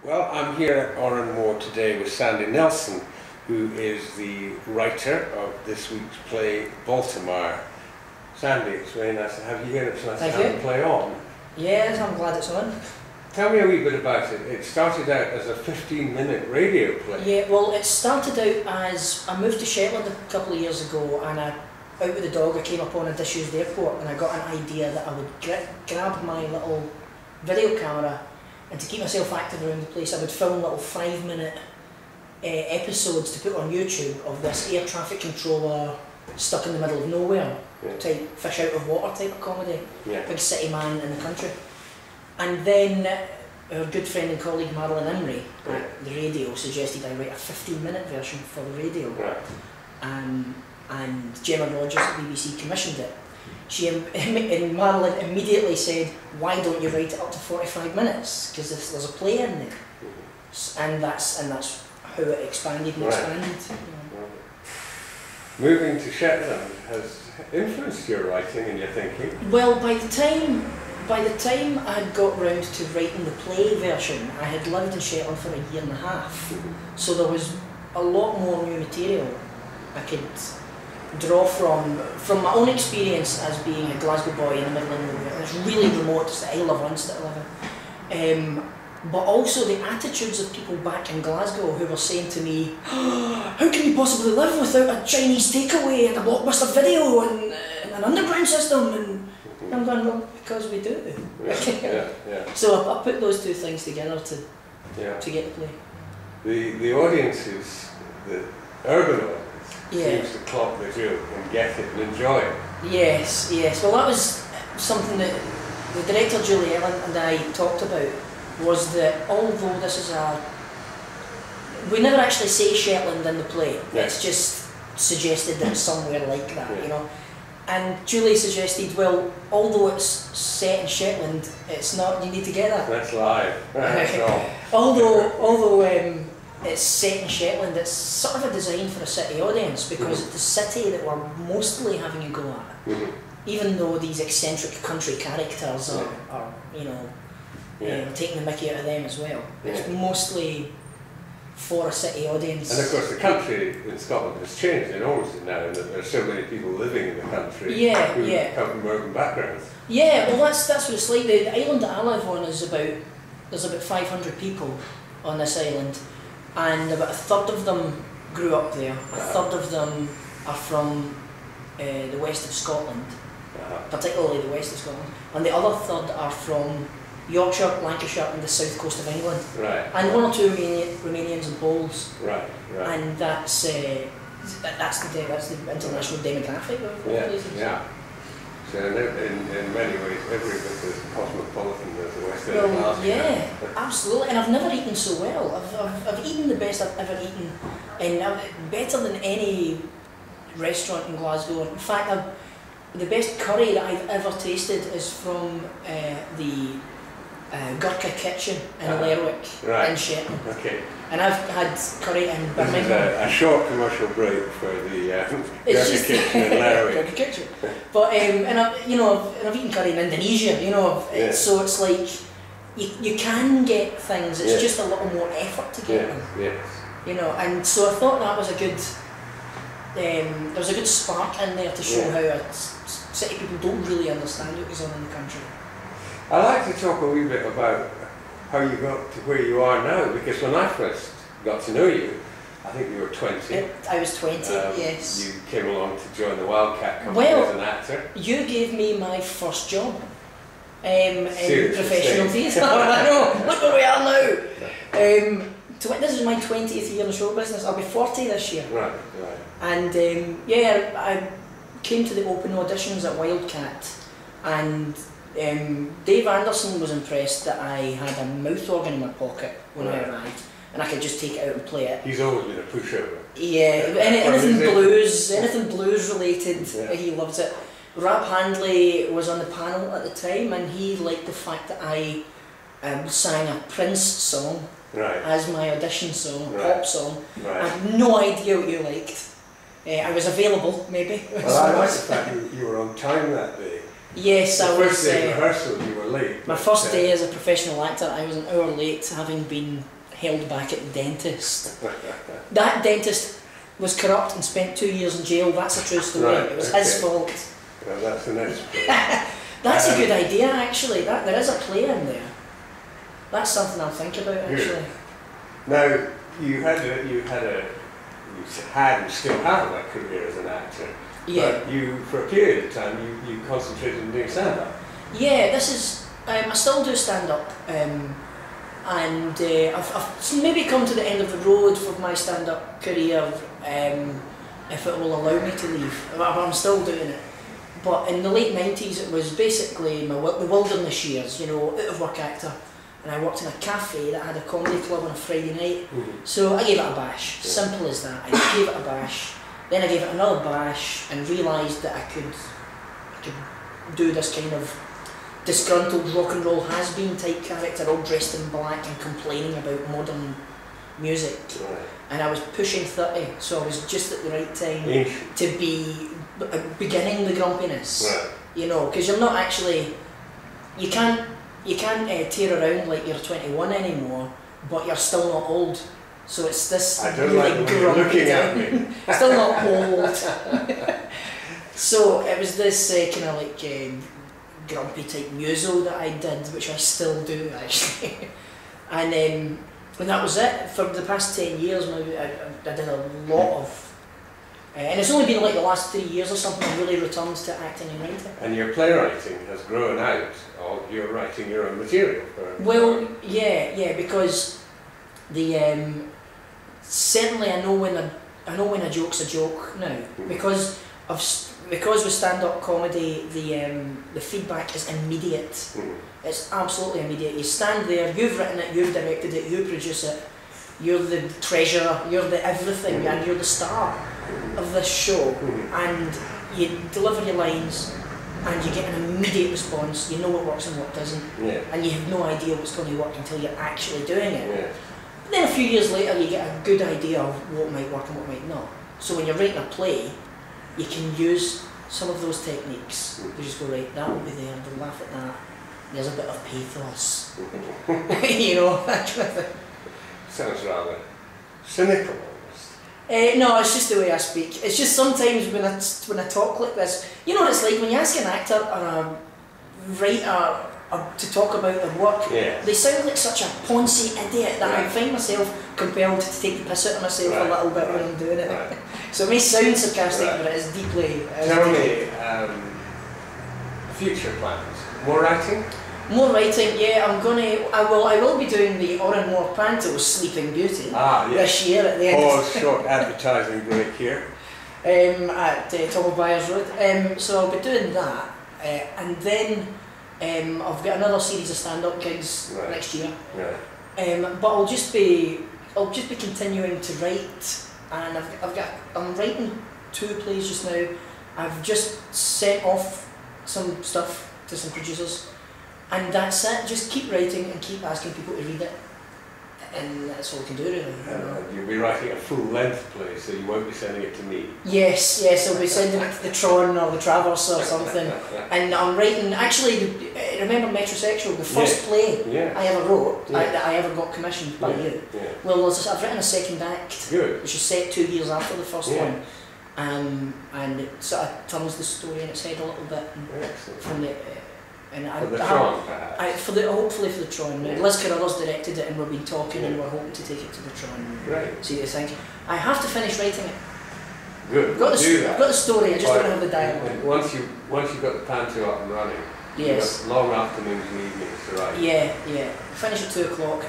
Well, I'm here at Oranmore today with Sandy Nelson, who is the writer of this week's play, Baltamire. Sandy, it's very nice to have you here. It's nice to have the play on. Yes, I'm glad it's on. Tell me a wee bit about it. It started out as a 15-minute radio play. Yeah, well, it started out as I moved to Shetland a couple of years ago, and out with the dog I came upon a disused airport, and I got an idea that I would grab my little video camera, and to keep myself active around the place I would film little 5-minute episodes to put on YouTube of this air traffic controller stuck in the middle of nowhere type fish out of water type of comedy, big city man in the country. And then our good friend and colleague Marilyn Imrie at the radio suggested I write a 15-minute version for the radio. And Gemma Rogers at BBC commissioned it. And Marilyn immediately said, why don't you write it up to 45 minutes? Because there's a play in there. And that's how it expanded and expanded. Moving to Shetland has influenced your writing and your thinking? Well, by the time I had got round to writing the play version, I had lived in Shetland for a year and a half. So there was a lot more new material I could draw from my own experience as being a Glasgow boy in the middle of nowhere. It's really remote, it's the Isle of Unst that I live in. But also the attitudes of people back in Glasgow who were saying to me, how can you possibly live without a Chinese takeaway and a blockbuster video and an underground system? And I'm going, well, because we do. So I put those two things together to get the play. The audiences, the urban audience, seems to clock the joke and get it and enjoy it. Yes. Well, that was something that the director Julie Ellen and I talked about, was that although this is we never actually say Shetland in the play, it's just suggested that it's somewhere like that, you know. And Julie suggested, well, although it's set in Shetland, it's not, you need to get that. That's live. Although it's set in Shetland, it's sort of a design for a city audience, because it's the city that we're mostly having a go at. Even though these eccentric country characters are you know, taking the mickey out of them as well. It's mostly for a city audience. And of course the country in Scotland has changed enormously now, in that there are so many people living in the country who come from urban backgrounds. Yeah, well that's what it's like. The island that I live on is there's about 500 people on this island, and about a third of them grew up there. A third of them are from the west of Scotland, particularly the west of Scotland, and the other third are from Yorkshire, Lancashire and the south coast of England. And one or two Romanians and Poles. And that's the international demographic of places. So in many ways, every bit as cosmopolitan as the West End of Glasgow. Yeah, absolutely. And I've never eaten so well. I've eaten the best I've ever eaten, and better than any restaurant in Glasgow. In fact, the best curry that I've ever tasted is from the Gurkha Kitchen in Lerwick in Shetland. And I've had curry in Birmingham. This is a short commercial break for the Gurkha Kitchen in Lerwick. Gurkha Kitchen. But and I've eaten curry in Indonesia. You know, so it's like you can get things. It's just a little more effort to get them. You know, and so I thought that was a good. There was a good spark in there to show how city people don't really understand what goes on in the country. I'd like to talk a wee bit about how you got to where you are now, because when I first got to know you, I think you were 20. I was 20, yes. You came along to join the Wildcat Company as an actor. You gave me my first job in professional theatre. I know, look where we are now. This is my 20th year in the show business. I'll be 40 this year. And I came to the open auditions at Wildcat, and Dave Anderson was impressed that I had a mouth organ in my pocket when I arrived, and I could just take it out and play it. He's always been a pushover. Yeah, anything blues related, he loves it. Rab Handley was on the panel at the time, and he liked the fact that I sang a Prince song as my audition song, pop song. I have no idea what you liked. I was available, maybe. Well, I like the fact you were on time that day. Yes, I was. First day of rehearsal, you were late. My first day as a professional actor, I was an hour late, having been held back at the dentist. That dentist was corrupt and spent 2 years in jail. That's a true story. Right, it was his fault. Well, that's the next play. That's a good idea, actually. There is a play in there. That's something I'll think about, actually. Now, you had and still have a career as an actor. Yeah. But you, for a period of time, you concentrated on doing stand-up. Yeah, this is. I still do stand-up, and I've maybe come to the end of the road for my stand-up career, if it will allow me to leave. But I'm still doing it. But in the late 90s, it was basically the wilderness years, you know, out of work actor. And I worked in a cafe that had a comedy club on a Friday night. So I gave it a bash, simple as that. I gave it a bash. Then I gave it another bash and realised that I could do this kind of disgruntled rock and roll has-been type character, all dressed in black and complaining about modern music. Right. And I was pushing 30, so I was just at the right time to be beginning the grumpiness. Right. You know, because you're not actually, you can't tear around like you're 21 anymore, but you're still not old. So it's this. I don't like when you're looking at me. Still not old. So it was this kind of like grumpy type muso that I did, which I still do actually. And that was it. For the past 10 years now, I did a lot of. And it's only been like the last 3 years or something I really returned to acting and writing. And your playwriting has grown out of your writing your own material. Well, yeah, because the certainly I know when a joke's a joke now, because with stand-up comedy the feedback is immediate. It's absolutely immediate. You stand there, you've written it, you've directed it, you produce it. You're the treasurer, you're the everything, and you're the star of this show, and you deliver your lines and you get an immediate response. You know what works and what doesn't, and you have no idea what's going to work until you're actually doing it. But then a few years later you get a good idea of what might work and what might not. So when you're writing a play, you can use some of those techniques. You just go, right, that will be there, they'll laugh at that, there's a bit of pathos. You know, that kind of thing. Sounds rather cynical almost. No, it's just the way I speak. It's just sometimes when I talk like this, you know what it's like when you ask an actor or a writer to talk about their work, they sound like such a poncy idiot that I find myself compelled to take the piss out of myself a little bit when I'm doing it. So it may sound sarcastic, but it is deeply... Tell me, future plans. More writing? More writing, yeah. I will be doing the Oran Moore Panto's Sleeping Beauty this year at the end. Pause, short advertising break here. At Tom O'Byers Road. So I'll be doing that, and then I've got another series of stand-up gigs next year. But I'll just be continuing to write, and I'm writing 2 plays just now. I've just sent off some stuff to some producers. And that's it, just keep writing and keep asking people to read it. And that's all we can do really. You'll be writing a full-length play, so you won't be sending it to me. Yes, I'll be sending it to the Tron or the Traverse or something. And I'm writing, actually, remember Metrosexual, the first play I ever wrote, that I ever got commissioned by you. Well, I've written a second act, which is set 2 years after the first one. And it sort of turns the story in its head a little bit from the... For the Tron, perhaps? Hopefully for the Tron. Liz Carruthers directed it and we've been talking and we're hoping to take it to the Tron. See what you think. I have to finish writing it. Good. I've got the story, I just don't have the dialogue. Once you've got the panto up and running, you've got long afternoons and evenings to write. Yeah. Finish at 2 o'clock.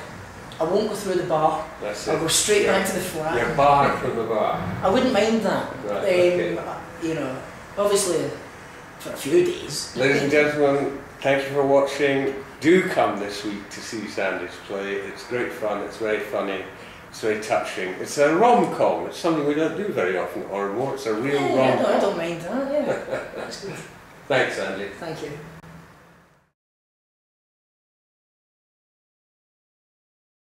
I won't go through the bar. That's it. I'll go straight back to the flat. You're barred from the bar. I wouldn't mind that. Okay. You know, obviously for a few days. Ladies and gentlemen, thank you for watching. Do come this week to see Sandy's play. It's great fun, it's very funny, it's very touching. It's a rom-com, it's something we don't do very often, or more, it's a real rom-com. I don't mind that, That's good. Thanks, Sandy. Thank you.